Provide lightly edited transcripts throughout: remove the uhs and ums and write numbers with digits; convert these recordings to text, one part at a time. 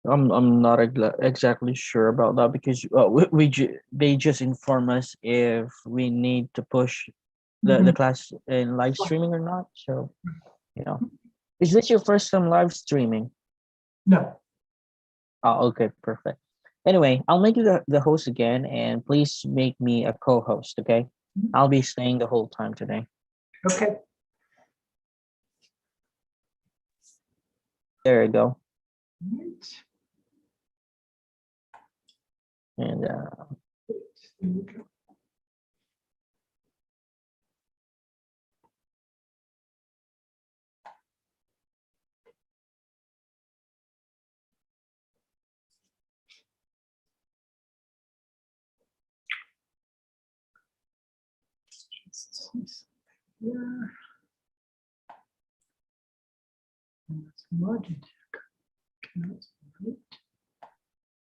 I'm not exactly sure about that because they just inform us if we need to push the class in live streaming or not. So, you know, is this your first time live streaming? No. Oh, okay, perfect. Anyway, I'll make you the host again, and please make me a co-host, okay? I'll be staying the whole time today. Okay. There you go. Right. And There we go. Just here. That's Logitech. Okay.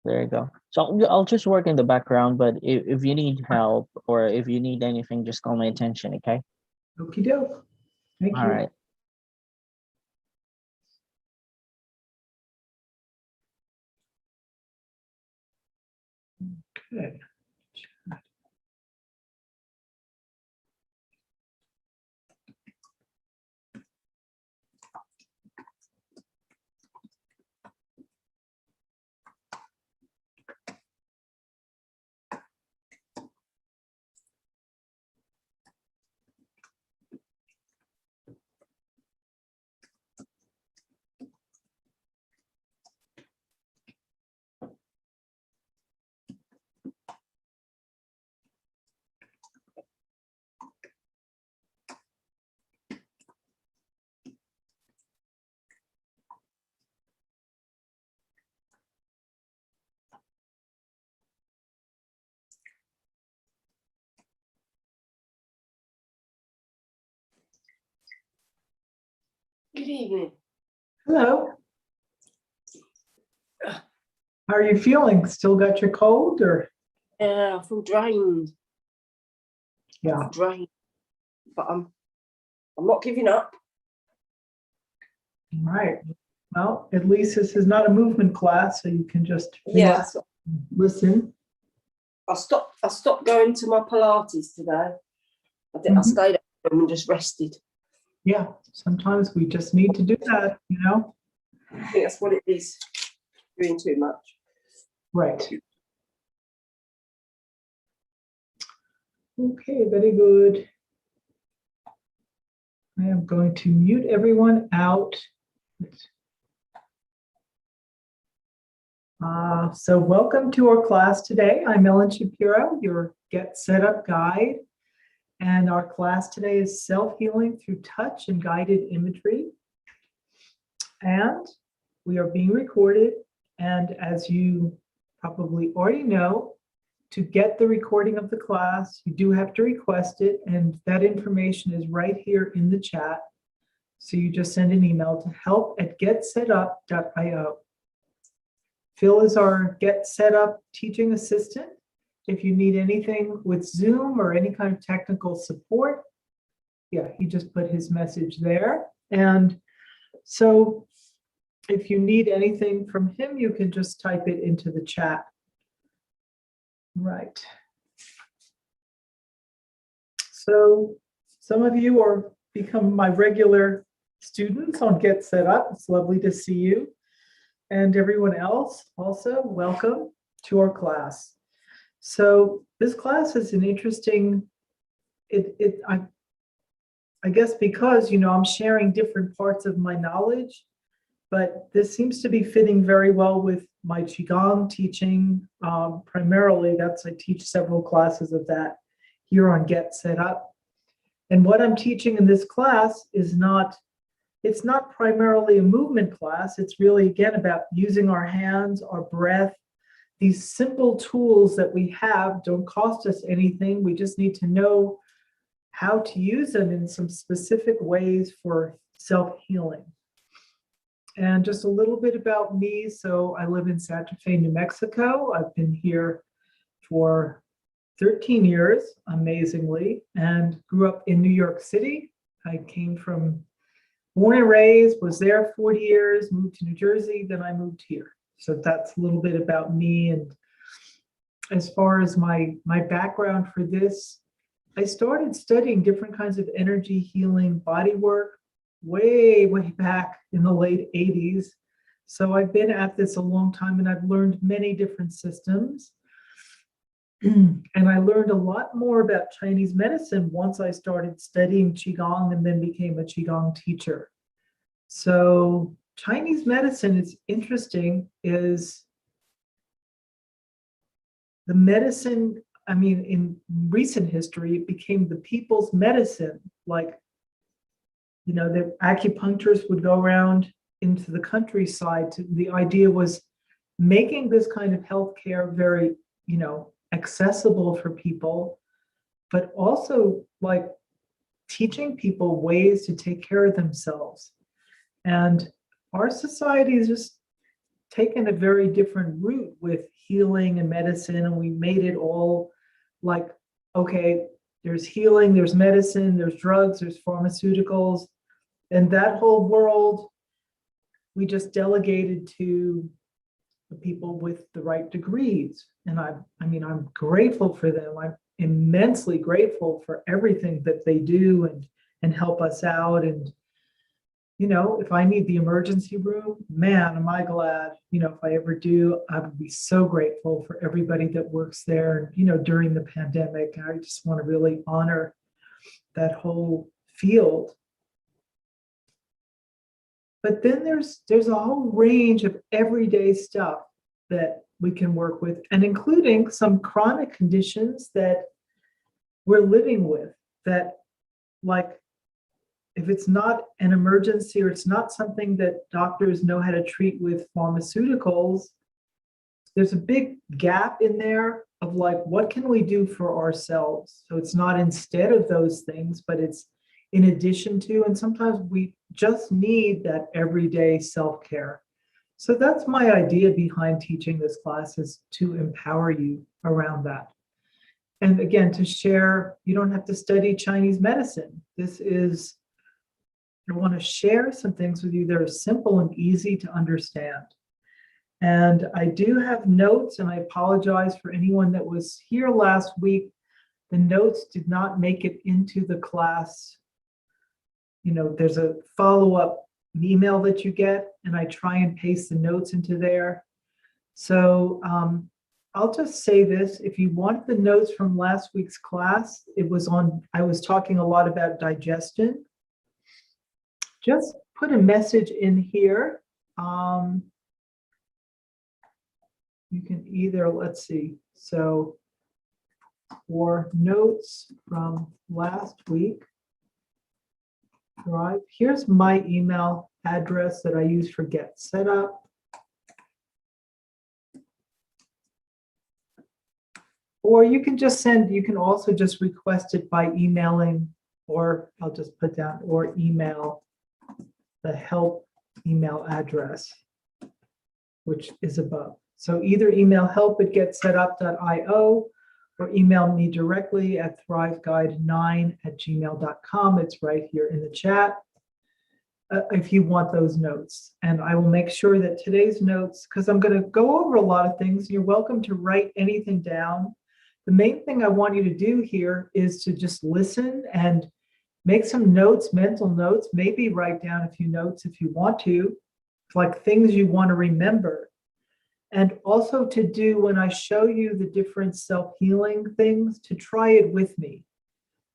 there you go. So I'll just work in the background, but if you need help or if you need anything, just call my attention, okay? Okie doke. Thank All you. right. Okay. Good evening. Hello. How are you feeling? Still got your cold or? I feel drained. Yeah. Drained, but I'm not giving up. All right. Well, at least this is not a movement class, so you can just Yes, listen. I stopped going to my Pilates today. I Mhm. stayed at home and just rested. Yeah, sometimes we just need to do that, you know? I think that's what it is. Doing too much. Right. Okay, very good. I am going to mute everyone out. So welcome to our class today. I'm Ellen Shapiro, your Get Set Up guide. And our class today is self-healing through touch and guided imagery. And we are being recorded. And as you probably already know, to get the recording of the class, you do have to request it. And that information is right here in the chat. So you just send an email to help@getsetup.io. Phil is our Get Set Up teaching assistant. If you need anything with Zoom or any kind of technical support, yeah, he just put his message there. And so if you need anything from him, you can just type it into the chat. Right. So some of you are become my regular students on Get Set Up. It's lovely to see you. And everyone else also, welcome to our class. So this class is an interesting, I guess because, you know, I'm sharing different parts of my knowledge, but this seems to be fitting very well with my Qigong teaching. Primarily, I teach several classes of that here on Get Set Up. And what I'm teaching in this class is it's not primarily a movement class. It's really, again, about using our hands, our breath. These simple tools that we have don't cost us anything. We just need to know how to use them in some specific ways for self-healing. And just a little bit about me. So I live in Santa Fe, New Mexico. I've been here for 13 years, amazingly, and grew up in New York City. I came from born and raised, was there 40 years, moved to New Jersey, then I moved here. So that's a little bit about me. And as far as my background for this, I started studying different kinds of energy healing body work way back in the late 80s. So I've been at this a long time and I've learned many different systems. And I learned a lot more about Chinese medicine once I started studying Qigong and then became a Qigong teacher. So Chinese medicine, it's interesting, is the medicine, I mean, in recent history, it became the people's medicine. Like, you know, the acupuncturists would go around into the countryside. The idea was making this kind of healthcare very, you know, accessible for people, but also like teaching people ways to take care of themselves. And our society has just taken a very different route with healing and medicine, and we made it all like, okay, there's healing, there's medicine, there's drugs, there's pharmaceuticals, and that whole world we just delegated to the people with the right degrees. And I mean, I'm grateful for them. I'm immensely grateful for everything that they do and help us out. And, you know, if I need the emergency room, man, am I glad, you know, if I ever do, I would be so grateful for everybody that works there. You know, during the pandemic, I just want to really honor that whole field. But then there's a whole range of everyday stuff that we can work with, and including some chronic conditions that we're living with, that, like, if it's not an emergency or it's not something that doctors know how to treat with pharmaceuticals, there's a big gap in there of like, what can we do for ourselves? So it's not instead of those things, but it's in addition to, and sometimes we just need that everyday self-care. So that's my idea behind teaching this class, is to empower you around that. And again, to share, you don't have to study Chinese medicine. This is, I want to share some things with you that are simple and easy to understand. And I do have notes, and I apologize for anyone that was here last week. The notes did not make it into the class. You know, there's a follow-up email that you get, and I try and paste the notes into there. So I'll just say this: if you want the notes from last week's class, I was talking a lot about digestion. Just put a message in here. You can either, let's see, so for notes from last week, right, here's my email address that I use for Get Set Up. Or you can just send, you can also just request it by emailing, or I'll just put down, or email the help email address, which is above. So either email help@getsetup.io or email me directly at thriveguide9@gmail.com. It's right here in the chat if you want those notes. And I will make sure that today's notes, because I'm going to go over a lot of things, you're welcome to write anything down. The main thing I want you to do here is to just listen and make some notes, mental notes, maybe write down a few notes if you want to, like things you want to remember. And also to do, when I show you the different self-healing things, to try it with me.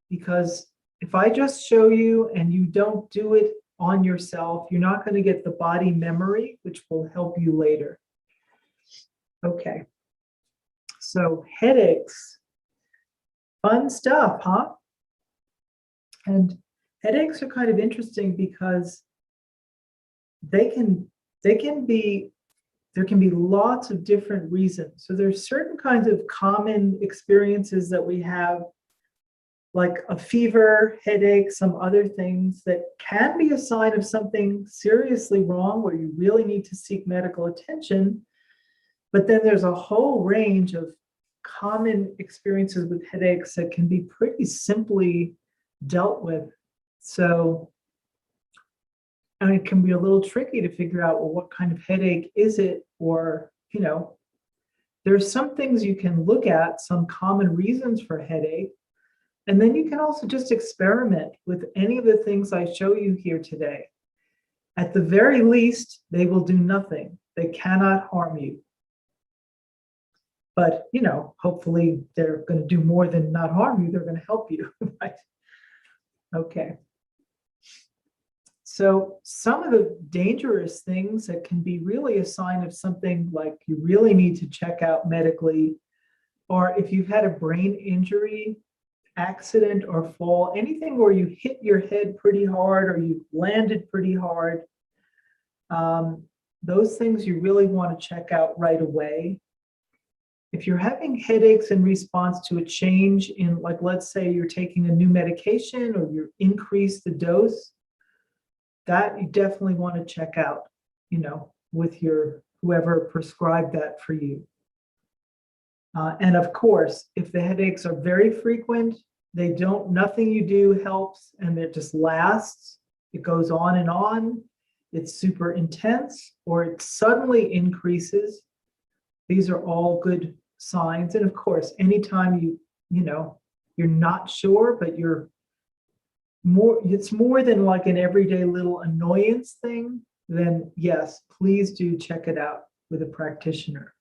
Because if I just show you and you don't do it on yourself, you're not going to get the body memory, which will help you later. Okay. So headaches, fun stuff, huh? And headaches are kind of interesting because there can be lots of different reasons. So there's certain kinds of common experiences that we have, like a fever, headache, some other things that can be a sign of something seriously wrong where you really need to seek medical attention. But then there's a whole range of common experiences with headaches that can be pretty simply dealt with. So And it can be a little tricky to figure out, well, what kind of headache is it? Or, there's some things you can look at, some common reasons for headache. And then you can also just experiment with any of the things I show you here today. At the very least, they will do nothing. They cannot harm you. But, hopefully they're going to do more than not harm you. They're going to help you, right? Okay. So some of the dangerous things that can be really a sign of something like you really need to check out medically, or if you've had a brain injury, accident or fall, anything where you hit your head pretty hard or you landed pretty hard, those things you really want to check out right away. If you're having headaches in response to a change in, like, let's say you're taking a new medication or you increase the dose, that you definitely want to check out, with your whoever prescribed that for you. And of course, if the headaches are very frequent, nothing you do helps, and it just lasts, it goes on, it's super intense, or it suddenly increases, these are all good signs. And of course, anytime you're not sure, but it's more than like an everyday little annoyance thing, then yes, please do check it out with a practitioner.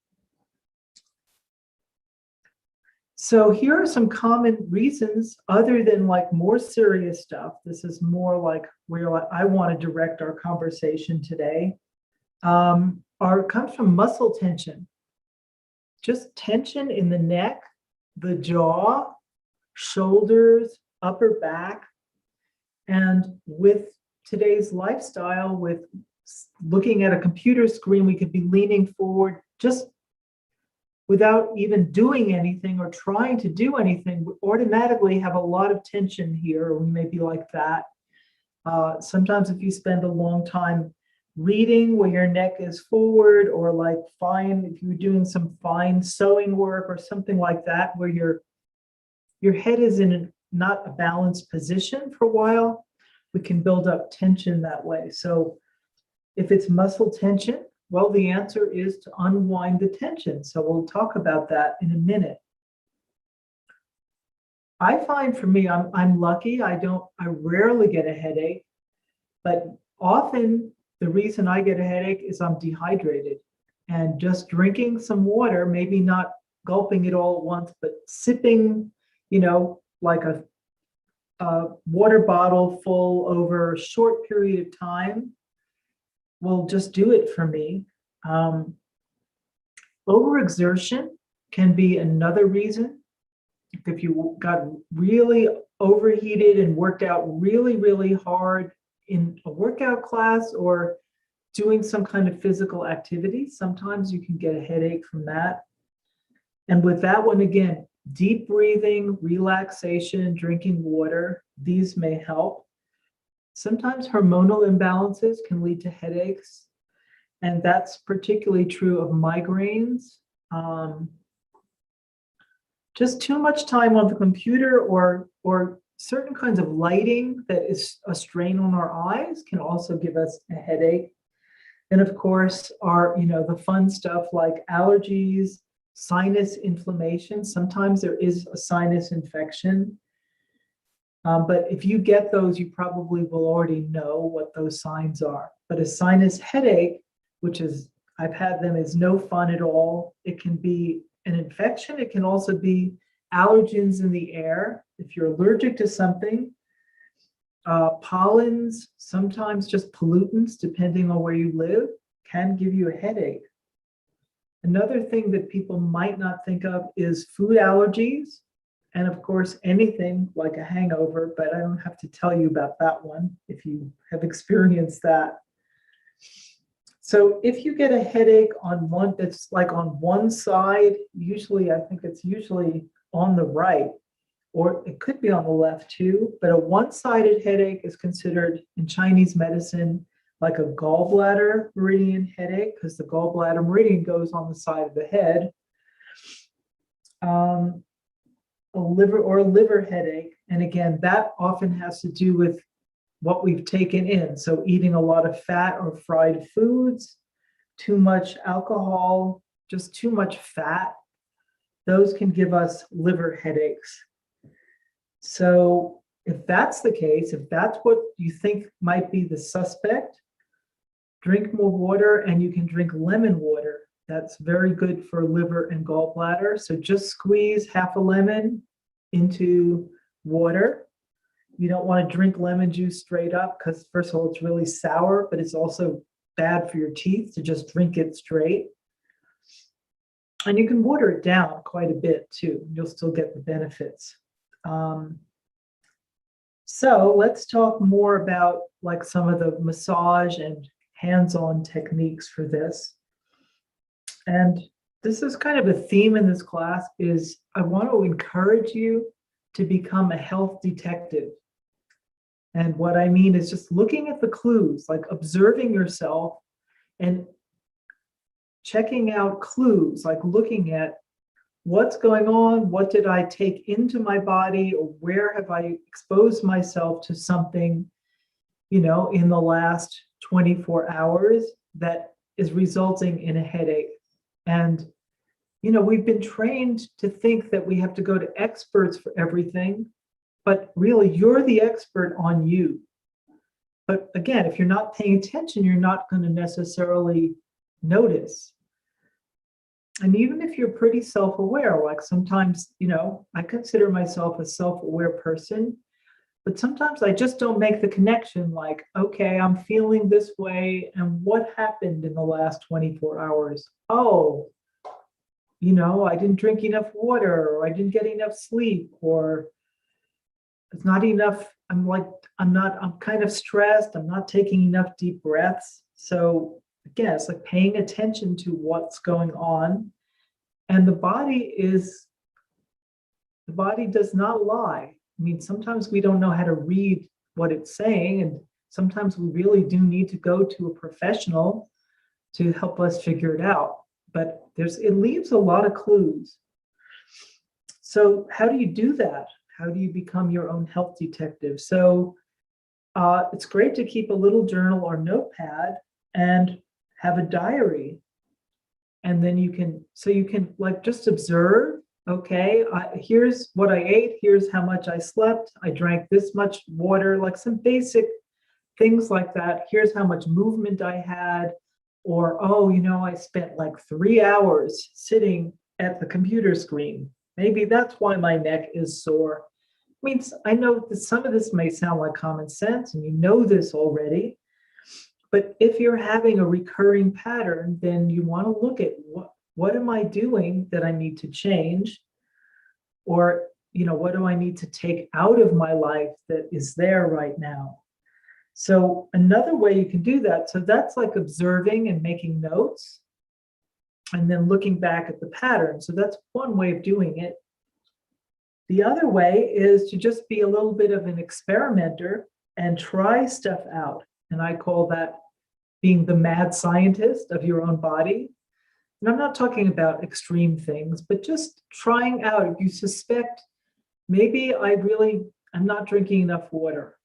So here are some common reasons other than like more serious stuff. This is more like where I want to direct our conversation today. Comes from muscle tension. Just tension in the neck, the jaw, shoulders, upper back. And with today's lifestyle, with looking at a computer screen, we could be leaning forward just without even doing anything or trying to do anything. We automatically have a lot of tension here, or we may be like that. Sometimes if you spend a long time reading where your neck is forward, or like if you're doing some fine sewing work or something like that, where your head is in not a balanced position for a while, we can build up tension that way. So if it's muscle tension, well, the answer is to unwind the tension. So we'll talk about that in a minute. I find for me, I'm lucky. I rarely get a headache, but often the reason I get a headache is I'm dehydrated, and just drinking some water, maybe not gulping it all at once, but sipping, like a water bottle full over a short period of time will just do it for me. Overexertion can be another reason. If you got really overheated and worked out really, really hard in a workout class or doing some kind of physical activity, sometimes you can get a headache from that. And with that one, again, deep breathing, relaxation, drinking water, these may help. Sometimes hormonal imbalances can lead to headaches, and that's particularly true of migraines. Just too much time on the computer or certain kinds of lighting that is a strain on our eyes can also give us a headache. And of course, the fun stuff like allergies, sinus inflammation. Sometimes there is a sinus infection. But if you get those, you probably will already know what those signs are. But a sinus headache, I've had them, is no fun at all. It can be an infection. It can also be allergens in the air. If you're allergic to something, pollens, sometimes just pollutants, depending on where you live, can give you a headache. Another thing that people might not think of is food allergies. And of course, anything like a hangover, but I don't have to tell you about that one if you have experienced that. So if you get a headache that's like on one side, I think it's usually on the right, or it could be on the left too, but a one-sided headache is considered in Chinese medicine like a gallbladder meridian headache, because the gallbladder meridian goes on the side of the head. A liver headache. And again, that often has to do with what we've taken in. So eating a lot of fat or fried foods, too much alcohol, just too much fat, those can give us liver headaches. So if that's the case, if that's what you think might be the suspect, drink more water, and you can drink lemon water. That's very good for liver and gallbladder. So just squeeze half a lemon into water. You don't want to drink lemon juice straight up because, first of all, it's really sour, but it's also bad for your teeth to just drink it straight. And you can water it down quite a bit too. You'll still get the benefits. So let's talk more about like some of the massage and hands-on techniques for this. And this is kind of a theme in this class is I want to encourage you to become a health detective. And what I mean is just looking at the clues, like observing yourself and checking out clues, like looking at what's going on, what did I take into my body, or where have I exposed myself to something, in the last 24 hours that is resulting in a headache. And, we've been trained to think that we have to go to experts for everything, but really you're the expert on you. But again, if you're not paying attention, you're not going to necessarily notice. And even if you're pretty self-aware, like sometimes, I consider myself a self-aware person, but sometimes I just don't make the connection like, okay, I'm feeling this way. And what happened in the last 24 hours? Oh, I didn't drink enough water, or I didn't get enough sleep, or it's not enough. I'm kind of stressed. I'm not taking enough deep breaths. So again, it's like paying attention to what's going on. And the body does not lie. I mean, sometimes we don't know how to read what it's saying, and sometimes we really do need to go to a professional to help us figure it out. But it leaves a lot of clues. So how do you do that? How do you become your own health detective? So it's great to keep a little journal or notepad and have a diary. And then you can like just observe, okay, here's what I ate, here's how much I slept, I drank this much water, like some basic things like that. Here's how much movement I had, or, I spent like 3 hours sitting at the computer screen. Maybe that's why my neck is sore. I know that some of this may sound like common sense and you know this already, but if you're having a recurring pattern, then you want to look at what am I doing that I need to change? Or, what do I need to take out of my life that is there right now? So another way you can do that, so that's like observing and making notes and then looking back at the pattern. So that's one way of doing it. The other way is to just be a little bit of an experimenter and try stuff out. And I call that being the mad scientist of your own body. And I'm not talking about extreme things, but just trying out. If you suspect, maybe I'm not drinking enough water.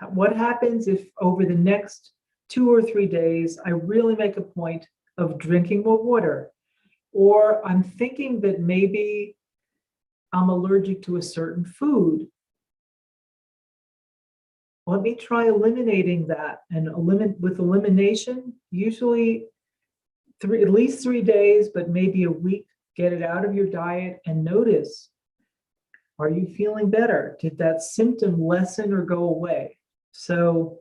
What happens if over the next 2 or 3 days, I really make a point of drinking more water? Or I'm thinking that maybe I'm allergic to a certain food. Let me try eliminating that. And with elimination, usually at least 3 days, but maybe a week, get it out of your diet and notice, are you feeling better? Did that symptom lessen or go away? So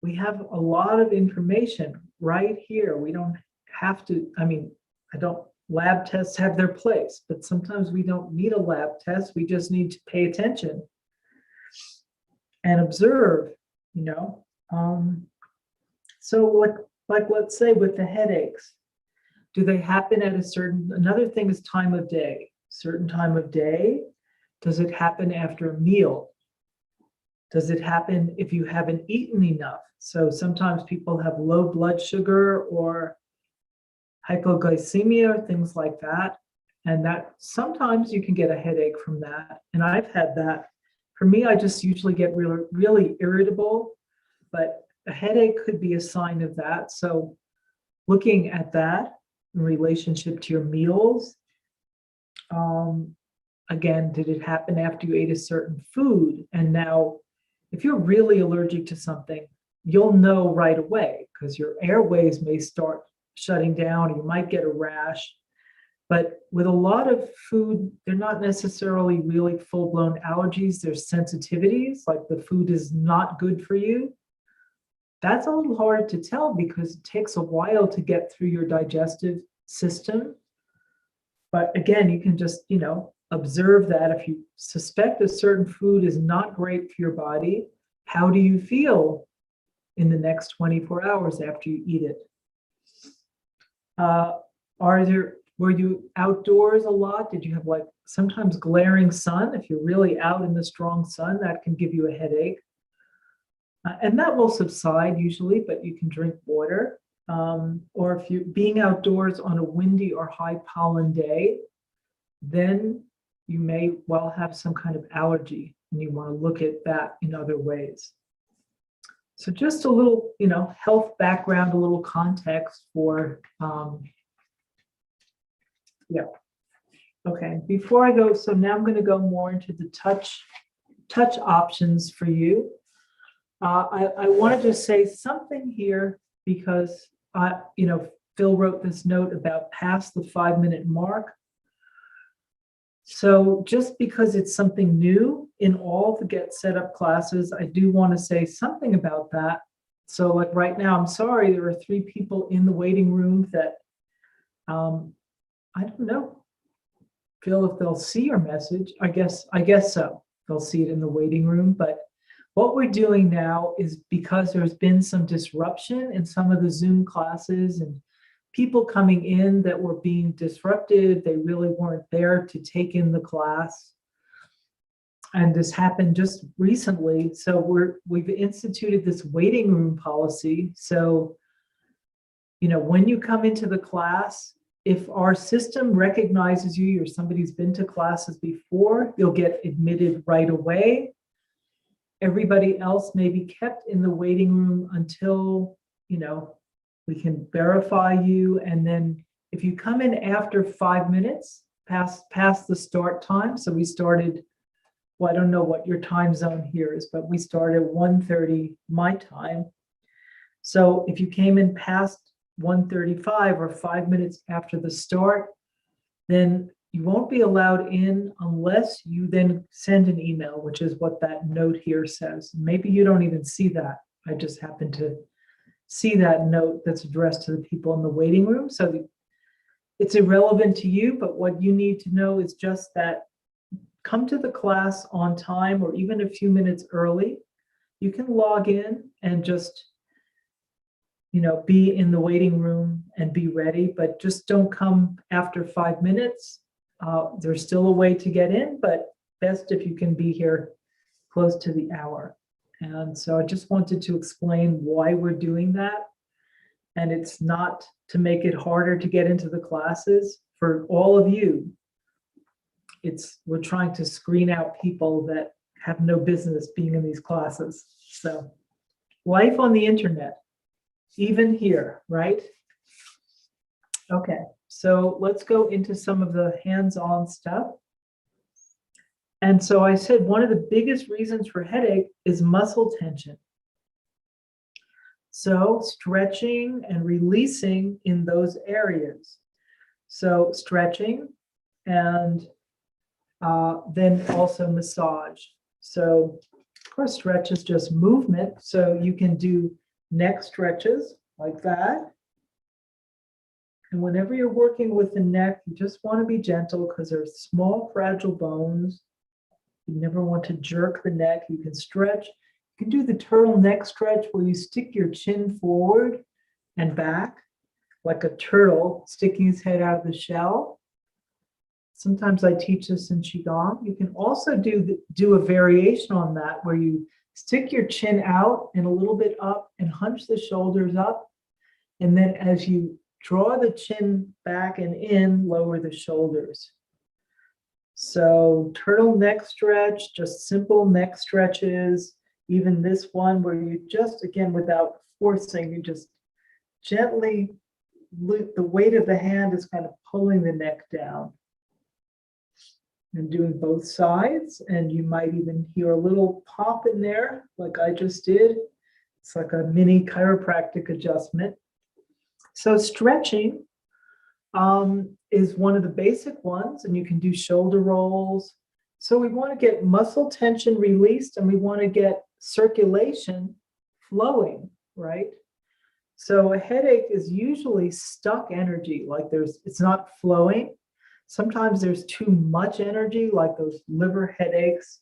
we have a lot of information right here. We don't have to, lab tests have their place, but sometimes we don't need a lab test. We just need to pay attention and observe, So like let's say with the headaches, do they happen at another thing is time of day, certain time of day? Does it happen after a meal? Does it happen if you haven't eaten enough? So sometimes people have low blood sugar or hypoglycemia or things like that. And that sometimes you can get a headache from that. And I've had that For me, I just usually get really, really irritable, but a headache could be a sign of that. So looking at that in relationship to your meals, again, did it happen after you ate a certain food? And now, if you're really allergic to something, you'll know right away because your airways may start shutting down, or you might get a rash. But with a lot of food, they're not necessarily really full-blown allergies. There's sensitivities, like the food is not good for you. That's a little hard to tell because it takes a while to get through your digestive system. But again, you can just, observe that. If you suspect a certain food is not great for your body, how do you feel in the next 24 hours after you eat it? Were you outdoors a lot? Did you have like sometimes glaring sun? If you're really out in the strong sun, that can give you a headache. And that will subside usually, but you can drink water. Or if you're being outdoors on a windy or high pollen day, then you may well have some kind of allergy, and you want to look at that in other ways. So just a little, health background, a little context for, yeah. Okay, before I go, so now I'm going to go more into the touch options for you. I want to just say something here because Phil wrote this note about past the 5-minute mark. So just because it's something new in all the Get Set Up classes, I do want to say something about that. So like right now, I'm sorry, there are 3 people in the waiting room that, I don't know, Phil, if they'll see your message. I guess so. They'll see it in the waiting room. But what we're doing now is because there's been some disruption in some of the Zoom classes and people coming in that were being disrupted, they really weren't there to take in the class. And this happened just recently. So we've instituted this waiting room policy. So, when you come into the class, if our system recognizes you or somebody's been to classes before, you'll get admitted right away. Everybody else may be kept in the waiting room until, we can verify you. And then if you come in after 5 minutes, past the start time, so we started, well, I don't know what your time zone here is, but we started 1:30 my time. So if you came in past 1:35 or 5 minutes after the start, then you won't be allowed in unless you then send an email, which is what that note here says. Maybe you don't even see that. I just happen to see that note that's addressed to the people in the waiting room. So it's irrelevant to you, but what you need to know is just that come to the class on time or even a few minutes early. You can log in and just, be in the waiting room and be ready, but just don't come after 5 minutes. There's still a way to get in, but best if you can be here close to the hour. And so I just wanted to explain why we're doing that. And it's not to make it harder to get into the classes for all of you. We're trying to screen out people that have no business being in these classes. So life on the internet, even here, right? Okay, so let's go into some of the hands-on stuff. And so I said one of the biggest reasons for headache is muscle tension. So stretching and releasing in those areas. So stretching and then also massage. So of course, stretch is just movement. So you can do neck stretches like that. And whenever you're working with the neck, you just want to be gentle because there's small, fragile bones. You never want to jerk the neck. You can stretch. You can do the turtleneck stretch where you stick your chin forward and back like a turtle sticking his head out of the shell. Sometimes I teach this in Qigong. You can also do a variation on that where you stick your chin out and a little bit up and hunch the shoulders up. And then as you draw the chin back and in, lower the shoulders. So turtleneck stretch, just simple neck stretches. Even this one where you just, again, without forcing, you just gently, the weight of the hand is kind of pulling the neck down. And doing both sides, and you might even hear a little pop in there, like I just did. It's like a mini chiropractic adjustment. So stretching is one of the basic ones, and you can do shoulder rolls. So we want to get muscle tension released, and we want to get circulation flowing, right? So a headache is usually stuck energy, like it's not flowing. Sometimes there's too much energy, like those liver headaches.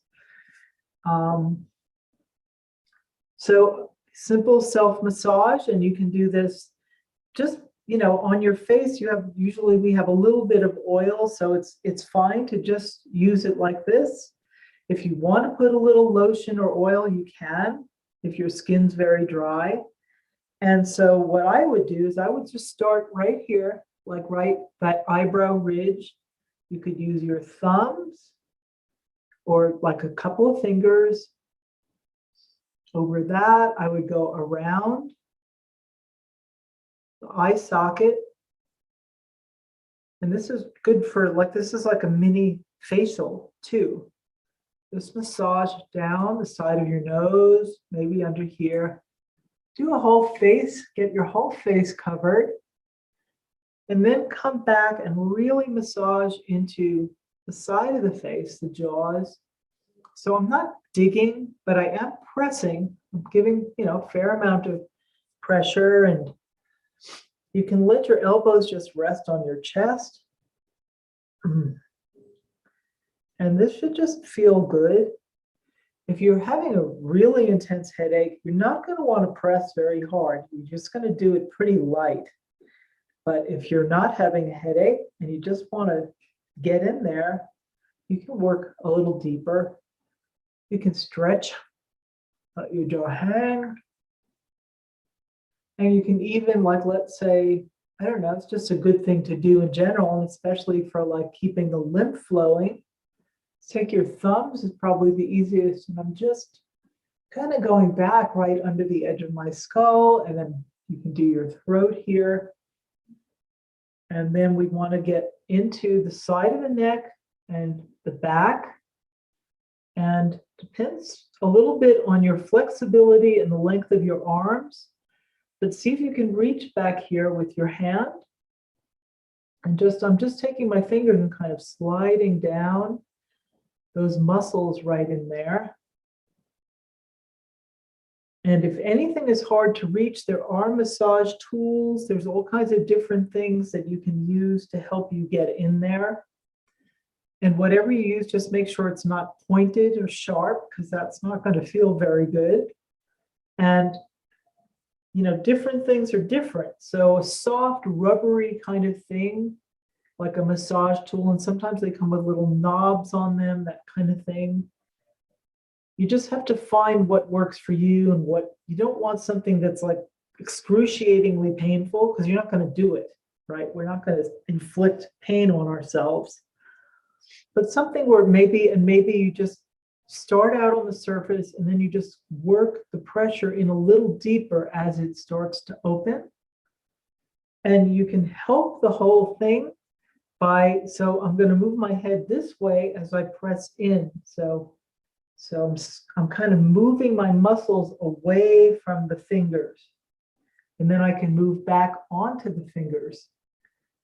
So simple self-massage, and you can do this just, on your face. Usually we have a little bit of oil, so it's fine to just use it like this. If you want to put a little lotion or oil, you can, if your skin's very dry. And so what I would do is I would just start right here, like right that eyebrow ridge. You could use your thumbs or like a couple of fingers. Over that, I would go around the eye socket. And this is good for, this is like a mini facial too. Just massage down the side of your nose, maybe under here. Do a whole face, get your whole face covered. And then come back and really massage into the side of the face, the jaws. So I'm not digging, but I am pressing. I'm giving, a fair amount of pressure, and you can let your elbows just rest on your chest. And this should just feel good. If you're having a really intense headache, you're not going to want to press very hard. You're just going to do it pretty light. But if you're not having a headache and you just want to get in there, you can work a little deeper. You can stretch, let your jaw hang. And you can even, let's say, I don't know, it's just a good thing to do in general, and especially for keeping the lymph flowing. Take your thumbs is probably the easiest, and I'm just kind of going back right under the edge of my skull, and then you can do your throat here. And then we want to get into the side of the neck and the back. And depends a little bit on your flexibility and the length of your arms. But see if you can reach back here with your hand. And I'm just taking my fingers and kind of sliding down those muscles right in there. And if anything is hard to reach, there are massage tools. There's all kinds of different things that you can use to help you get in there. And whatever you use, just make sure it's not pointed or sharp, because that's not going to feel very good. And, different things are different. So a soft, rubbery kind of thing, like a massage tool, and sometimes they come with little knobs on them, that kind of thing. You just have to find what works for you, and what you don't want something that's excruciatingly painful, because you're not going to do it, right? We're not going to inflict pain on ourselves. But something where maybe you just start out on the surface, and then you just work the pressure in a little deeper as it starts to open. And you can help the whole thing so I'm going to move my head this way as I press in. So I'm kind of moving my muscles away from the fingers, and then I can move back onto the fingers.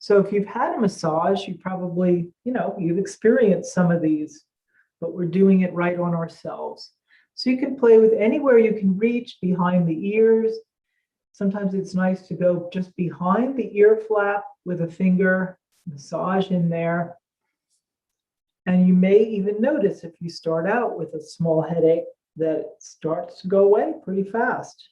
So if you've had a massage, you probably, you've experienced some of these, but we're doing it right on ourselves. So you can play with anywhere you can reach, behind the ears. Sometimes it's nice to go just behind the ear flap with a finger, massage in there. And you may even notice, if you start out with a small headache, that it starts to go away pretty fast.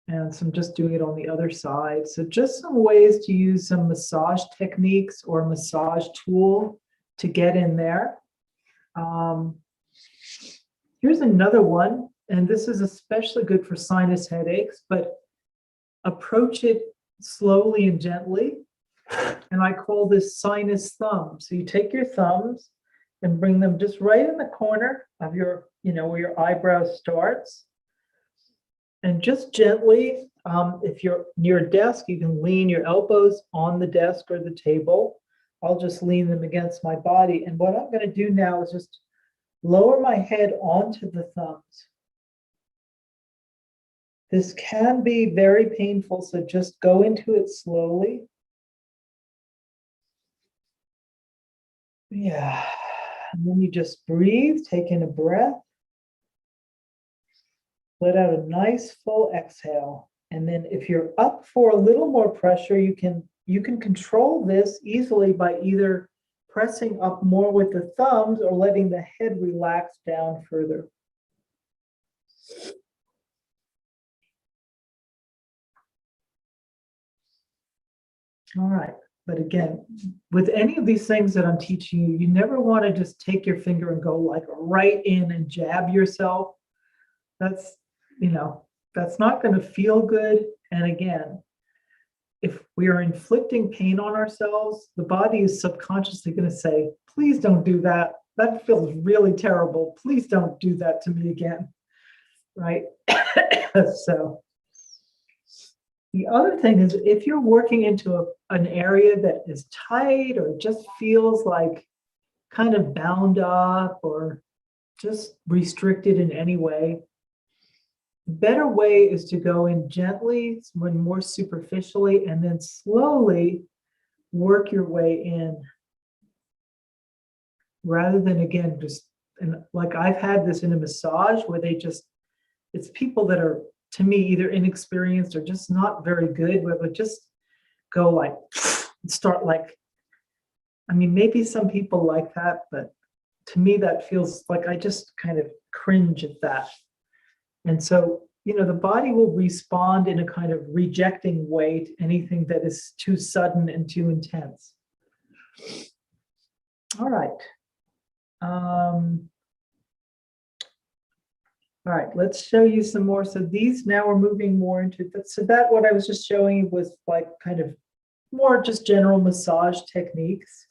And so I'm just doing it on the other side. So just some ways to use some massage techniques or massage tool to get in there. Here's another one, and this is especially good for sinus headaches, but approach it slowly and gently. And I call this sinus thumb. So you take your thumbs and bring them just right in the corner of your, where your eyebrow starts. And just gently, if you're near a desk, you can lean your elbows on the desk or the table. I'll just lean them against my body. And what I'm going to do now is just lower my head onto the thumbs. This can be very painful, so just go into it slowly. Yeah. And then you just breathe, take in a breath. Let out a nice full exhale. And then if you're up for a little more pressure, you can control this easily by either pressing up more with the thumbs or letting the head relax down further. All right. But again, with any of these things that I'm teaching you, you never want to just take your finger and go like right in and jab yourself. That's not going to feel good. And again, if we are inflicting pain on ourselves, the body is subconsciously going to say, please don't do that. That feels really terrible. Please don't do that to me again. Right? So the other thing is if you're working into an area that is tight or just feels like kind of bound up or just restricted in any way, the better way is to go in gently, more superficially, and then slowly work your way in. Rather than, again, just, and like I've had this in a massage where it's people that are, to me, either inexperienced or just not very good, where they just go like, start like, maybe some people like that, but to me that feels like I just kind of cringe at that. And so, the body will respond in a kind of rejecting way to anything that is too sudden and too intense. All right. All right, let's show you some more. So these now we're moving more into that. So that what I was just showing you was like kind of more just general massage techniques.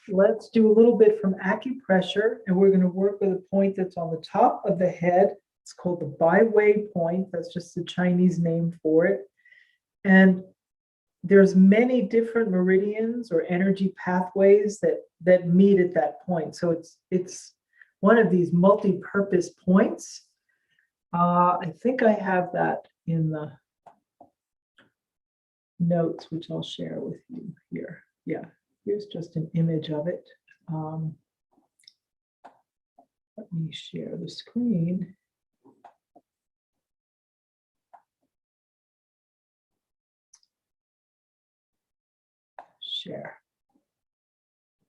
Let's do a little bit from acupressure, and we're going to work with a point that's on the top of the head. It's called the Bai point. That's just the Chinese name for it. And there's many different meridians or energy pathways that meet at that point. So it's one of these multi-purpose points. I think I have that in the notes, which I'll share with you here. Yeah, here's just an image of it. Let me share the screen. Share.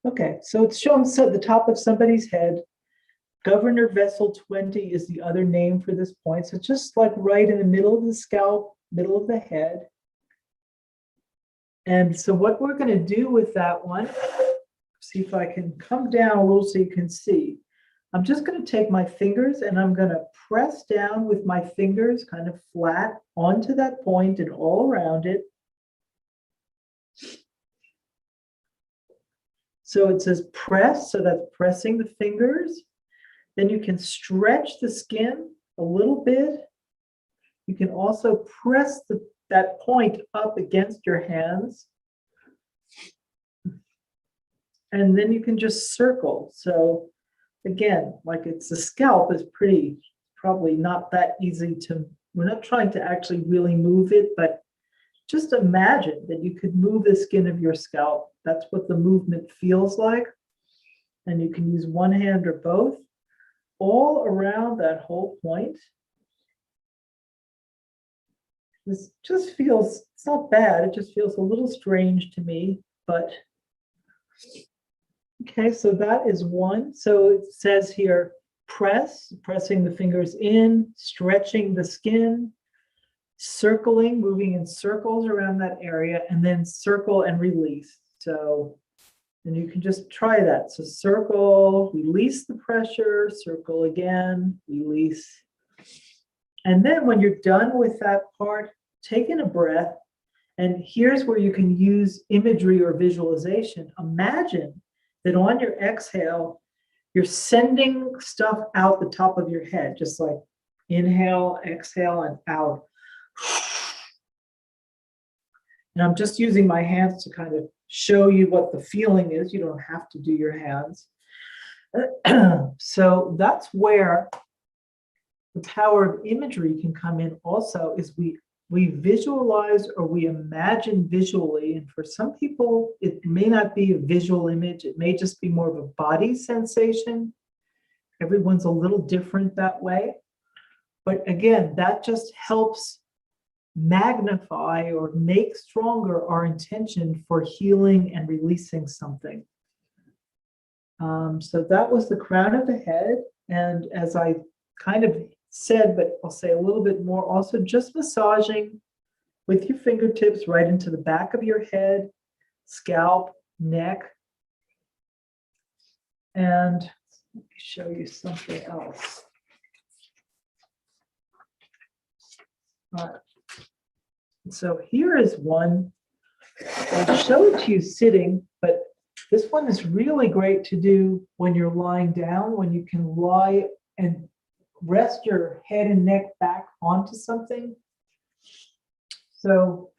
Okay, so it's shown at the top of somebody's head. Governor Vessel 20 is the other name for this point. So just like right in the middle of the scalp, middle of the head. And so what we're going to do with that one, see if I can come down a little so you can see. I'm just going to take my fingers and I'm going to press down with my fingers kind of flat onto that point and all around it. So it says press, so that's pressing the fingers. Then you can stretch the skin a little bit. You can also press that point up against your hands. And then you can just circle. So again, like the scalp is probably not that easy we're not trying to actually really move it, but just imagine that you could move the skin of your scalp. That's what the movement feels like. And you can use one hand or both all around that whole point. This just feels, it's not bad. It just feels a little strange to me, but okay, so that is one. So it says here, pressing the fingers in, stretching the skin, circling, moving in circles around that area, and then circle and release. So, and you can just try that. So circle, release the pressure, circle again, release. And then when you're done with that part, take in a breath And here's where you can use imagery or visualization. Imagine that on your exhale, you're sending stuff out the top of your head, just like inhale, exhale, and out. And I'm just using my hands to kind of show you what the feeling is. You don't have to do your hands. So that's where the power of imagery can come in also, is we visualize or we imagine visually. And for some people, it may not be a visual image. It may just be more of a body sensation. Everyone's a little different that way. But again, that just helps magnify or make stronger our intention for healing and releasing something. So that was the crown of the head. And as I kind of said, but I'll say a little bit more, also just massaging with your fingertips right into the back of your head, scalp, neck. And let me show you something else. All right. So here is one. I'll show it to you sitting, but this one is really great to do when you're lying down, when you can lie and rest your head and neck back onto something. So,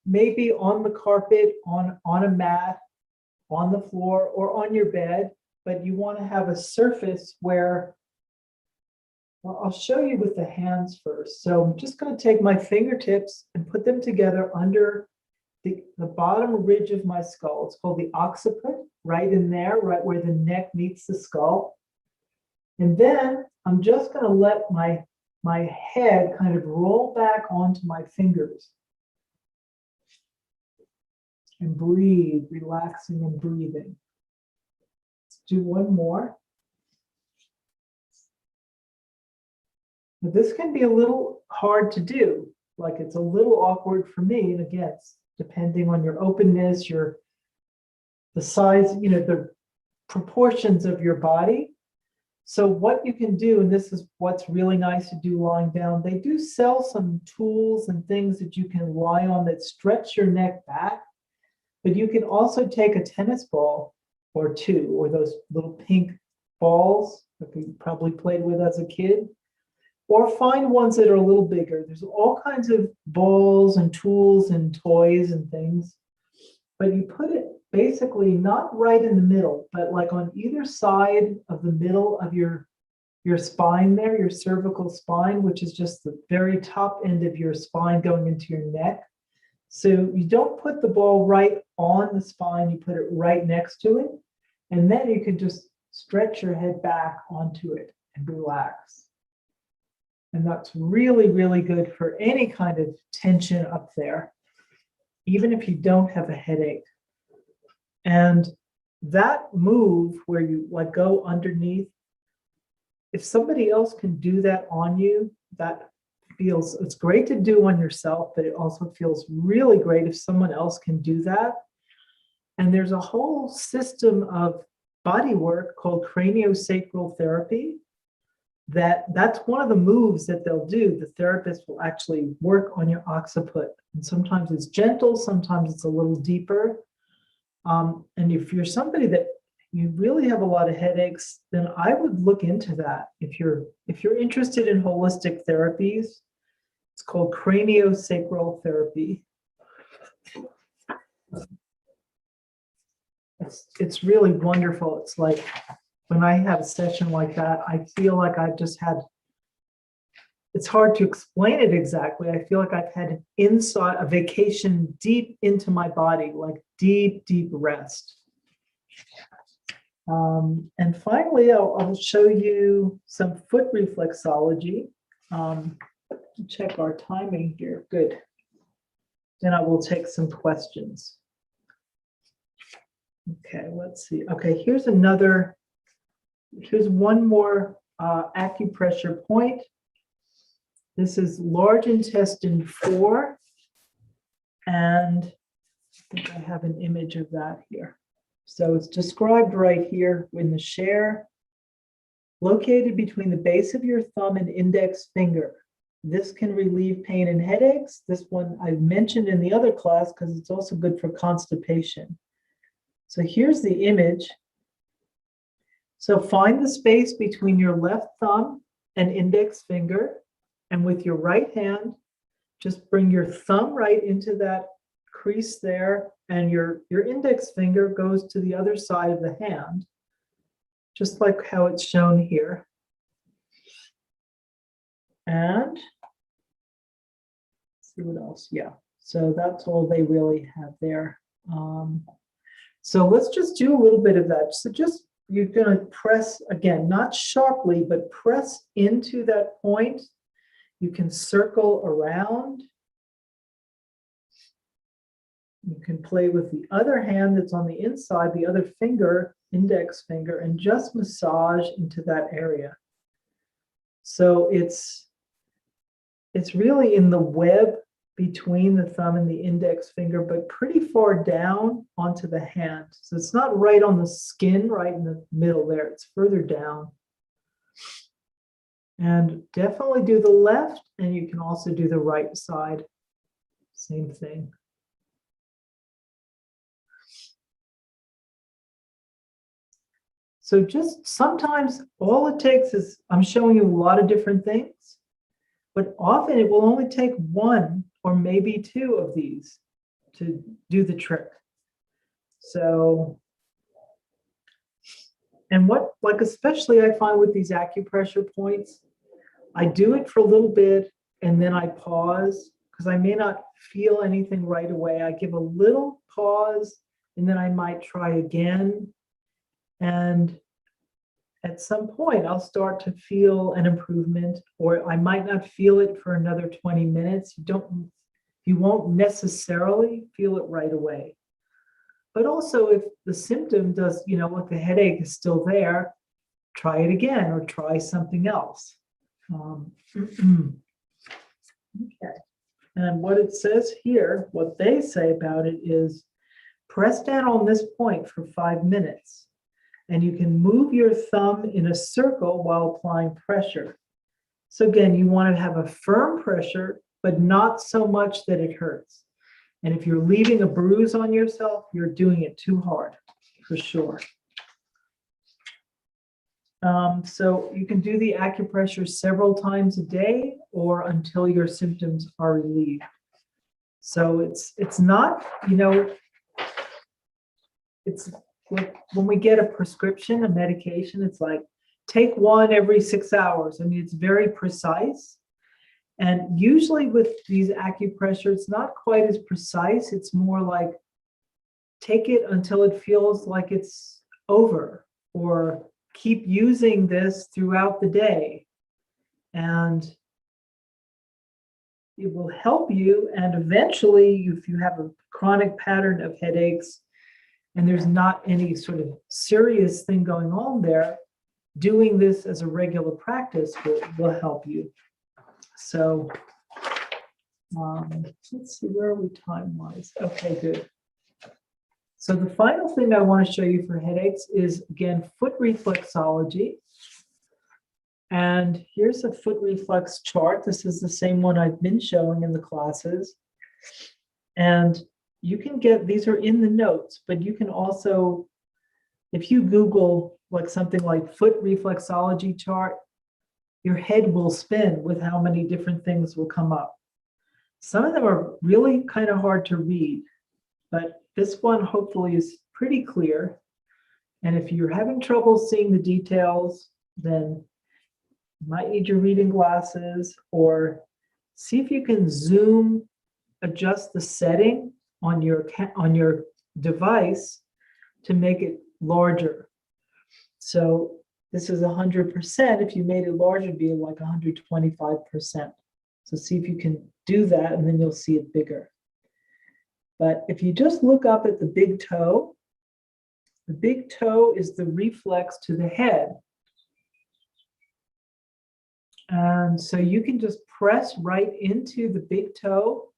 maybe on the carpet, on a mat, on the floor, or on your bed, but you want to have a surface where, well, I'll show you with the hands first. So I'm just going to take my fingertips and put them together under the bottom ridge of my skull. It's called the occiput, right in there, right where the neck meets the skull. And then I'm just going to let my head kind of roll back onto my fingers. And breathe, relaxing and breathing. Let's do one more. Now, this can be a little hard to do. Like, it's a little awkward for me. And again, it's depending on your openness, the size, the proportions of your body. So what you can do, and this is what's really nice to do lying down, they do sell some tools and things that you can lie on that stretch your neck back. But you can also take a tennis ball or two, or those little pink balls that you probably played with as a kid, or find ones that are a little bigger. There's all kinds of balls and tools and toys and things, but you put it basically not right in the middle, but like on either side of the middle of your spine there, your cervical spine, which is just the very top end of your spine going into your neck. So you don't put the ball right on the spine, you put it right next to it, and then you can just stretch your head back onto it and relax. And that's really, really good for any kind of tension up there, even if you don't have a headache. And that move where you like go underneath, if somebody else can do that on you, it's great to do on yourself, but it also feels really great if someone else can do that. And there's a whole system of body work called craniosacral therapy. That's one of the moves that they'll do. The therapist will actually work on your occiput. And sometimes it's gentle, sometimes it's a little deeper. And if you're somebody that you really have a lot of headaches, then I would look into that. If you're interested in holistic therapies, it's called craniosacral therapy. It's really wonderful. It's like when I have a session like that, I feel like I've just had, it's hard to explain it exactly. I feel like I've had a vacation deep into my body, like deep, deep rest. And finally, I'll show you some foot reflexology. Check our timing here. Good. Then I will take some questions. Okay, let's see. Okay, here's one more acupressure point. This is large intestine 4. And I think I have an image of that here. So it's described right here in the share, located between the base of your thumb and index finger. This can relieve pain and headaches. This one I've mentioned in the other class because it's also good for constipation. So here's the image. So find the space between your left thumb and index finger, and with your right hand, just bring your thumb right into that crease there, and your index finger goes to the other side of the hand, just like how it's shown here. And let's see what else. Yeah, so that's all they really have there. So let's just do a little bit of that. So just, you're going to press, again, not sharply, but press into that point. You can circle around. You can play with the other hand that's on the inside, the other finger, index finger, and just massage into that area. So it's really in the web between the thumb and the index finger, but pretty far down onto the hand. So it's not right on the skin, right in the middle there. It's further down. And definitely do the left, and you can also do the right side. Same thing. So just sometimes all it takes is, I'm showing you a lot of different things, but often it will only take one or maybe two of these to do the trick. So, and what, like especially I find with these acupressure points, I do it for a little bit and then I pause because I may not feel anything right away. I give a little pause and then I might try again. And at some point, I'll start to feel an improvement, or I might not feel it for another 20 minutes. You won't necessarily feel it right away. But also, if the symptom does, if the headache is still there, try it again or try something else. Okay. And what it says here, what they say about it is press down on this point for 5 minutes. And you can move your thumb in a circle while applying pressure. So again, you want to have a firm pressure, but not so much that it hurts. And if you're leaving a bruise on yourself, you're doing it too hard, for sure. So you can do the acupressure several times a day or until your symptoms are relieved. So it's not, it's like when we get a prescription, a medication, it's like take one every 6 hours. I mean, it's very precise. And usually with these acupressure, it's not quite as precise. It's more like take it until it feels like it's over, or keep using this throughout the day. And it will help you. And eventually, if you have a chronic pattern of headaches, and there's not any sort of serious thing going on there, doing this as a regular practice will help you. So let's see, where are we time-wise? Okay, good. So the final thing I want to show you for headaches is, again, foot reflexology. And here's a foot reflex chart. This is the same one I've been showing in the classes. And you can get, these are in the notes, but you can also, if you Google like something like foot reflexology chart, your head will spin with how many different things will come up. Some of them are really kind of hard to read, but this one hopefully is pretty clear. And if you're having trouble seeing the details, then you might need your reading glasses, or see if you can zoom, adjust the setting on your device to make it larger. So this is 100%. If you made it larger, it'd be like 125%. So see if you can do that, and then you'll see it bigger. But if you just look up at the big toe is the reflex to the head. And so you can just press right into the big toe.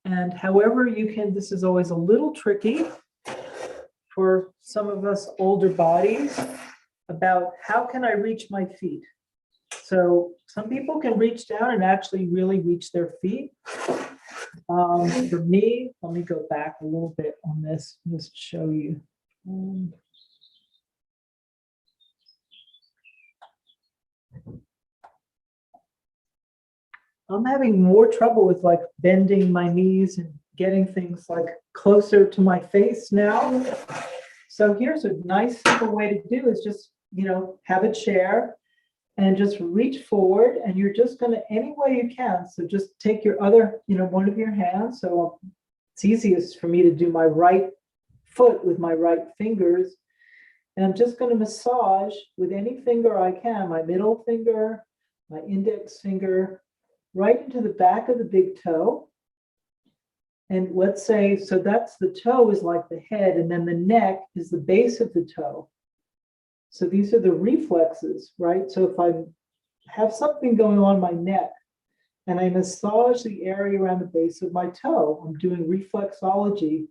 And however you can, this is always a little tricky for some of us older bodies, about how can I reach my feet? So some people can reach down and actually really reach their feet. For me, let me go back a little bit on this, just show you. I'm having more trouble with like bending my knees and getting things like closer to my face now. So here's a nice simple way to do is just, have a chair and just reach forward, and you're just going to any way you can. So just take your other, one of your hands. So it's easiest for me to do my right foot with my right fingers. And I'm just going to massage with any finger I can, my middle finger, my index finger, right into the back of the big toe. And let's say, so that's the toe is like the head, and then the neck is the base of the toe. So these are the reflexes, right? So if I have something going on my neck and I massage the area around the base of my toe, I'm doing reflexology.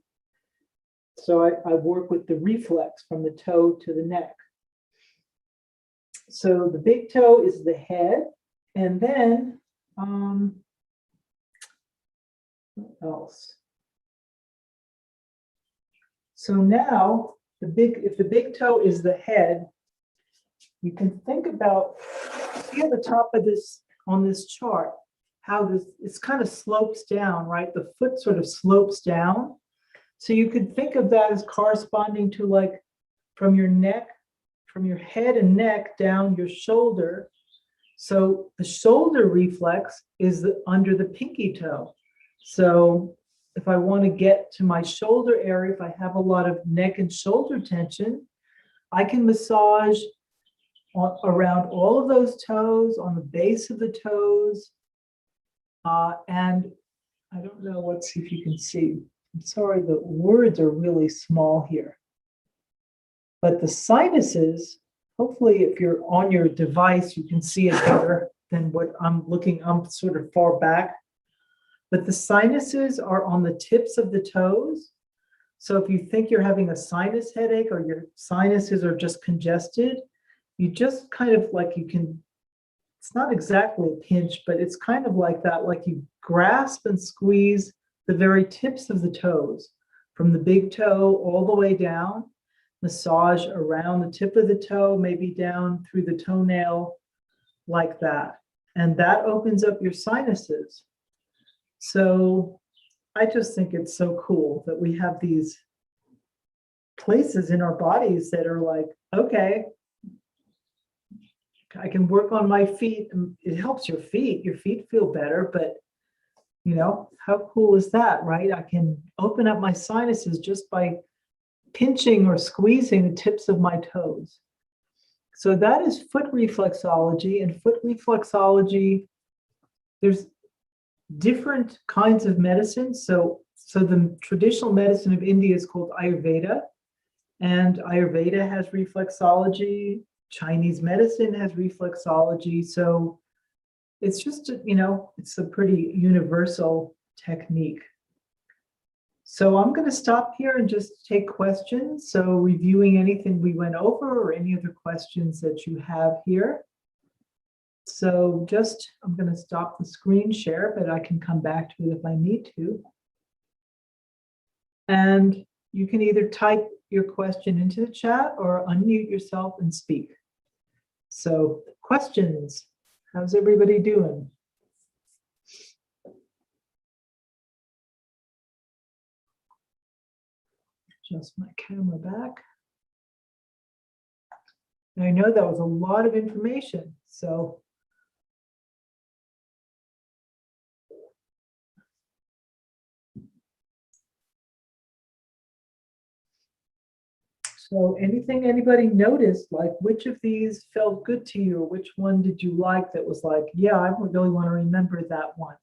So I work with the reflex from the toe to the neck. So the big toe is the head, and then what else? So now if the big toe is the head, you can think about, see at the top of this, on this chart, how it's kind of slopes down, right? The foot sort of slopes down. So you could think of that as corresponding to like from your neck, from your head and neck down your shoulder. So the shoulder reflex is under the pinky toe. So if I want to get to my shoulder area, if I have a lot of neck and shoulder tension, I can massage around all of those toes, on the base of the toes. And I don't know, let's see if you can see. I'm sorry, the words are really small here. But the sinuses, hopefully if you're on your device, you can see it better than what I'm looking, I'm sort of far back. But the sinuses are on the tips of the toes. So if you think you're having a sinus headache or your sinuses are just congested, you just kind of like it's not exactly a pinch, but it's kind of like that, like you grasp and squeeze the very tips of the toes, from the big toe all the way down, massage around the tip of the toe, maybe down through the toenail, like that. And that opens up your sinuses. So I just think it's so cool that we have these places in our bodies that are like, okay, I can work on my feet. It helps your feet feel better, but how cool is that, right? I can open up my sinuses just by pinching or squeezing the tips of my toes. So that is foot reflexology. And foot reflexology, there's different kinds of medicine. So the traditional medicine of India is called Ayurveda, and Ayurveda has reflexology. Chinese medicine has reflexology. So it's just, it's a pretty universal technique. So I'm going to stop here and just take questions. So reviewing anything we went over or any other questions that you have here. So I'm going to stop the screen share, but I can come back to it if I need to. And you can either type your question into the chat or unmute yourself and speak. So questions, how's everybody doing? Adjust my camera back. I know that was a lot of information, so. So anybody noticed, like which of these felt good to you, or which one did you like that was like, yeah, I really want to remember that one?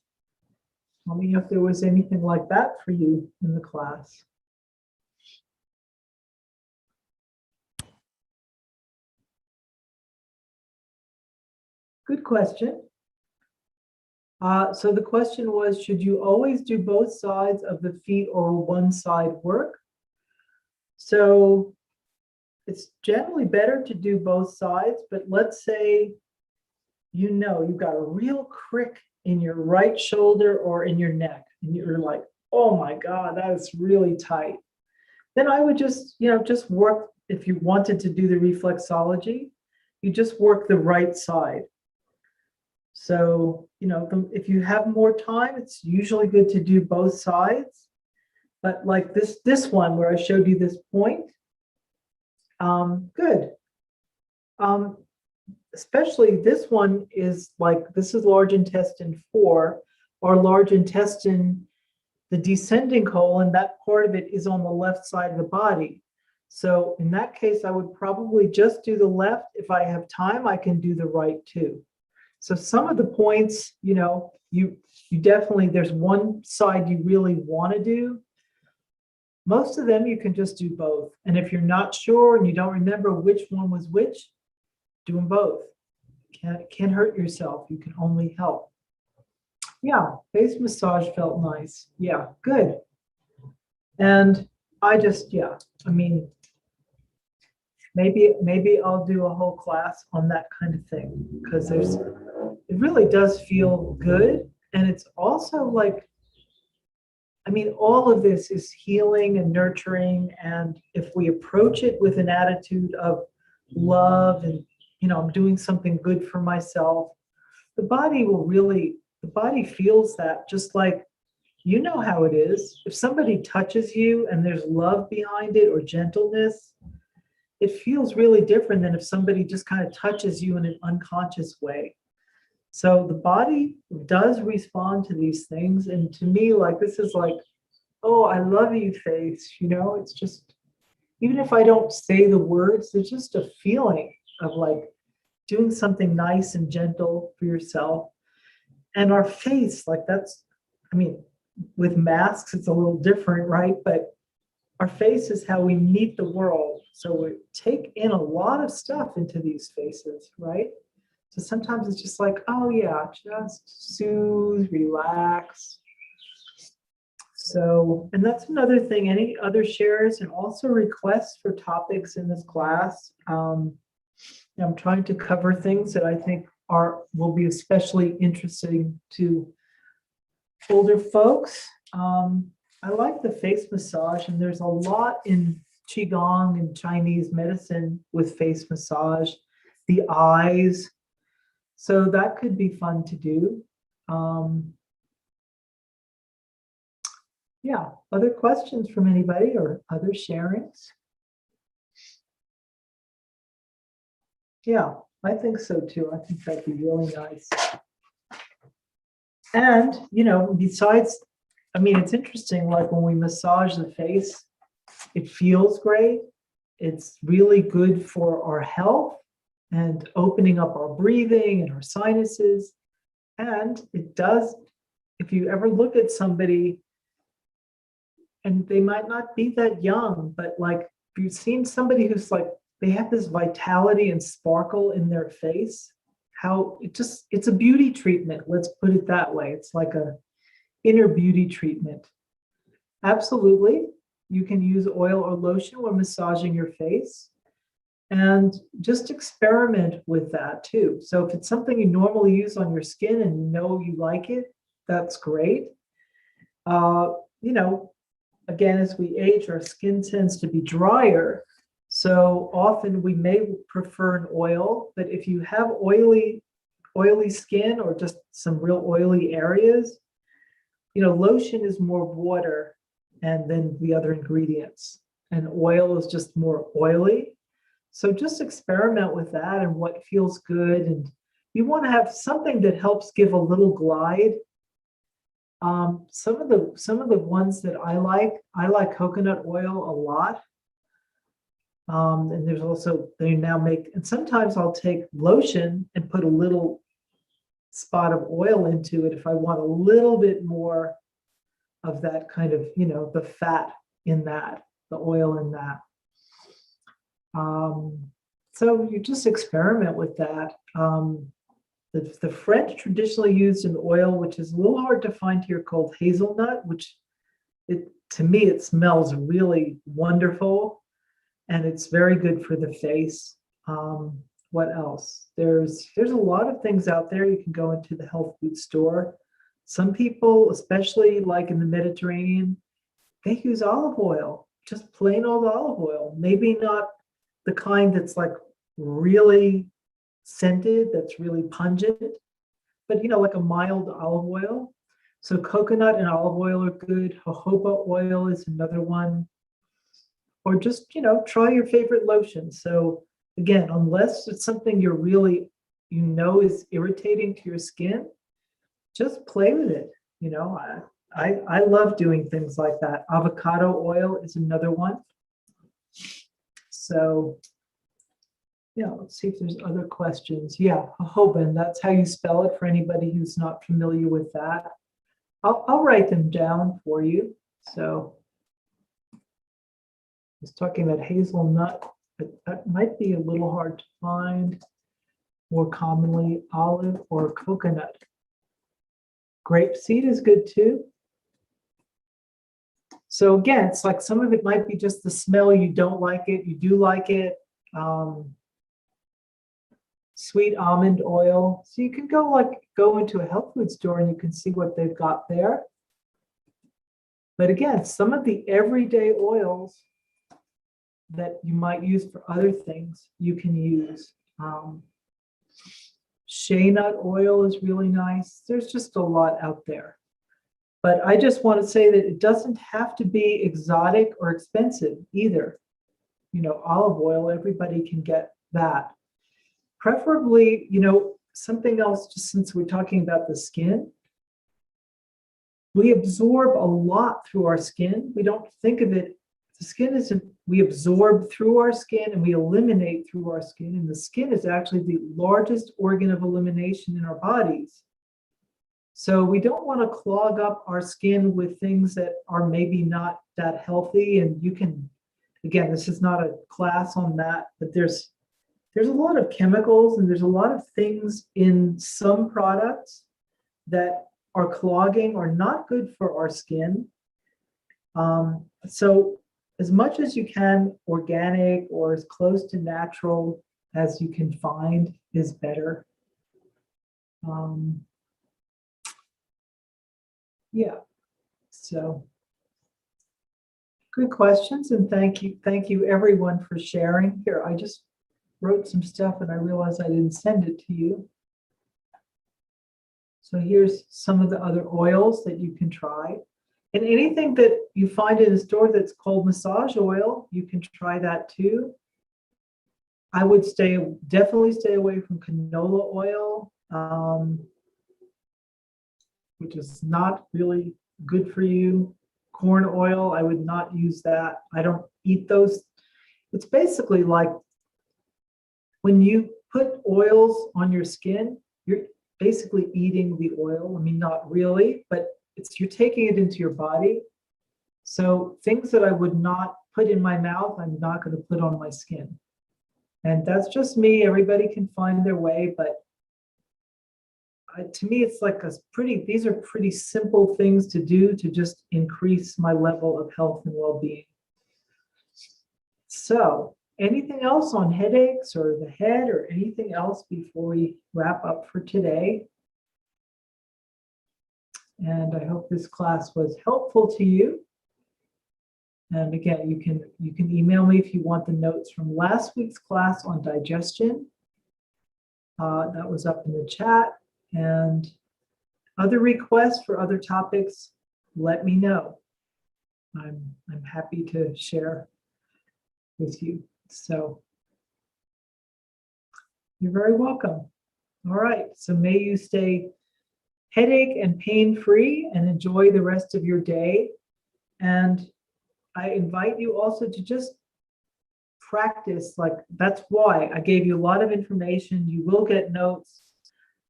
Tell me if there was anything like that for you in the class. Good question. So the question was, should you always do both sides of the feet or one side work? So it's generally better to do both sides, but let's say you've got a real crick in your right shoulder or in your neck, and you're like, oh my God, that is really tight. Then I would just work, if you wanted to do the reflexology, you just work the right side. So, if you have more time, it's usually good to do both sides. But like this one where I showed you this point, good. Especially this one is like, this is large intestine 4, or large intestine, the descending colon, that part of it is on the left side of the body. So in that case, I would probably just do the left. If I have time, I can do the right too. So some of the points, you definitely, there's one side you really want to do. Most of them you can just do both. And if you're not sure and you don't remember which one was which, do them both. Can't hurt yourself. You can only help. Yeah, face massage felt nice. Yeah, good. And I just, maybe I'll do a whole class on that kind of thing, because it really does feel good. And it's also like, all of this is healing and nurturing. And if we approach it with an attitude of love and, I'm doing something good for myself, the body feels that, just like, how it is. If somebody touches you and there's love behind it or gentleness, it feels really different than if somebody just kind of touches you in an unconscious way. So the body does respond to these things. And to me, like, this is like, oh, I love you face, it's just, even if I don't say the words, there's just a feeling of like doing something nice and gentle for yourself. And our face, like, that's, with masks, it's a little different, right? But our face is how we meet the world. So we take in a lot of stuff into these faces, right? So sometimes it's just like, oh yeah, just soothe, relax. So, and that's another thing. Any other shares and also requests for topics in this class? I'm trying to cover things that I think will be especially interesting to older folks. I like the face massage, and there's a lot in Qigong and Chinese medicine with face massage, the eyes. So that could be fun to do. Yeah, other questions from anybody or other sharings? Yeah, I think so too. I think that'd be really nice. And, besides, it's interesting, like when we massage the face, it feels great. It's really good for our health and opening up our breathing and our sinuses. And it does, if you ever look at somebody, and they might not be that young, but like, if you've seen somebody who's like, they have this vitality and sparkle in their face, how it's a beauty treatment. Let's put it that way. It's like a inner beauty treatment. Absolutely. You can use oil or lotion when massaging your face, and just experiment with that too. So if it's something you normally use on your skin and you like it, that's great. Again, as we age, our skin tends to be drier. So often we may prefer an oil, but if you have oily skin or just some real oily areas, lotion is more water and then the other ingredients, and oil is just more oily. So just experiment with that and what feels good. And you want to have something that helps give a little glide. Some of the ones that I like coconut oil a lot. And there's also, they now make, and sometimes I'll take lotion and put a little spot of oil into it if I want a little bit more of that kind of, the fat in that, the oil in that. So you just experiment with that. The French traditionally used an oil, which is a little hard to find here, called hazelnut, which to me, it smells really wonderful. And it's very good for the face. what else? There's a lot of things out there. You can go into the health food store. Some people, especially like in the Mediterranean, they use olive oil, just plain old olive oil. Maybe not the kind that's like really scented, that's really pungent, but like a mild olive oil. So coconut and olive oil are good. Jojoba oil is another one. Or just, try your favorite lotion. So again, unless it's something you're really, is irritating to your skin, just play with it. I love doing things like that. Avocado oil is another one. So yeah, let's see if there's other questions. Yeah, jojoba, that's how you spell it for anybody who's not familiar with that. I'll write them down for you. So I was talking about hazelnut, but that might be a little hard to find. More commonly, olive or coconut. Grapeseed is good too. So again, it's like some of it might be just the smell. You don't like it, you do like it. Sweet almond oil. So you can go into a health food store and you can see what they've got there. But again, some of the everyday oils that you might use for other things, you can use. Shea nut oil is really nice. There's just a lot out there. But I just want to say that it doesn't have to be exotic or expensive either. Olive oil, everybody can get that. Preferably, something else, just since we're talking about the skin, we absorb a lot through our skin. We don't think of it. The skin isn't, we absorb through our skin and we eliminate through our skin. And the skin is actually the largest organ of elimination in our bodies. So we don't want to clog up our skin with things that are maybe not that healthy. And you can, again, this is not a class on that, but there's a lot of chemicals and there's a lot of things in some products that are clogging or not good for our skin. So as much as you can, organic or as close to natural as you can find is better. Yeah, so good questions, and thank you everyone for sharing. Here, I just wrote some stuff and I realized I didn't send it to you. So here's some of the other oils that you can try. And anything that you find in a store that's called massage oil, you can try that too. I would definitely stay away from canola oil, which is not really good for you. Corn oil, I would not use that. I don't eat those. It's basically like when you put oils on your skin, you're basically eating the oil. I mean, not really, but you're taking it into your body. So things that I would not put in my mouth, I'm not going to put on my skin. And that's just me. Everybody can find their way, but to me, it's like these are pretty simple things to do to just increase my level of health and well-being. So anything else on headaches or the head or anything else before we wrap up for today? And I hope this class was helpful to you. And again, you can email me if you want the notes from last week's class on digestion. That was up in the chat. And other requests for other topics, let me know. I'm happy to share with you. So you're very welcome. All right. So may you stay headache and pain-free and enjoy the rest of your day. And I invite you also to just practice. That's why I gave you a lot of information. You will get notes,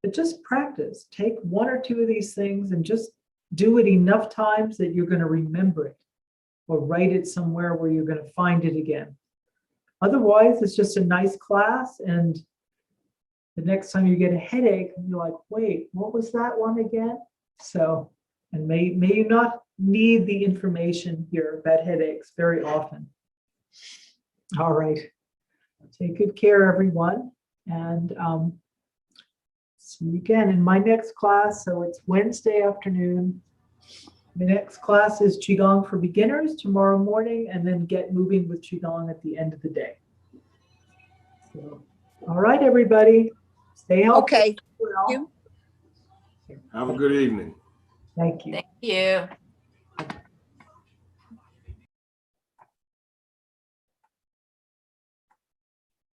but just practice. Take one or two of these things and just do it enough times that you're going to remember it or write it somewhere where you're going to find it again. Otherwise, it's just a nice class, and the next time you get a headache, you're like, wait, what was that one again? So, and may you not need the information here about headaches very often. All right. Take good care, everyone. And see you again in my next class. So it's Wednesday afternoon. The next class is Qigong for beginners tomorrow morning, and then get moving with Qigong at the end of the day. So, all right, everybody, stay healthy. Okay. Well, you. Have a good evening. thank you. Thank you.